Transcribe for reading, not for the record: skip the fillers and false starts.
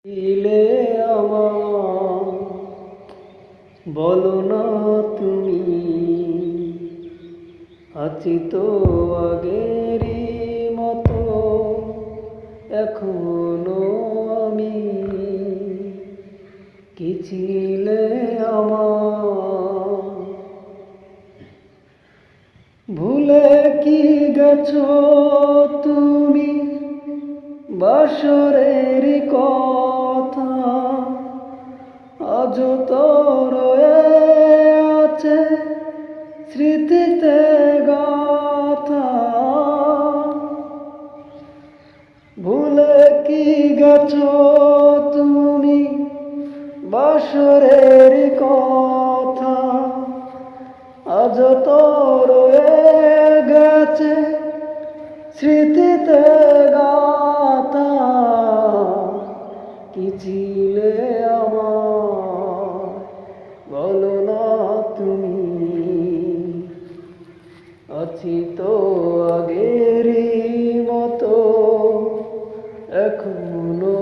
দিলে আমার বলো না তুমি, আছি তো আগেরই মতো এখনো আমি। কি ছিলে আমার, ভুলে কি গেছো তুমি বাসরের কথা, আজও তো রয়ে আছে স্মৃতিতে গাথা। ভুলে কি গেছো তুমি বাসরের কথা, আজও তো রয়ে গেছে স্মৃতিতে গাথা। কি ছিলে আমার বলো না তুমি, আছি তো আগেরই মতো এখনো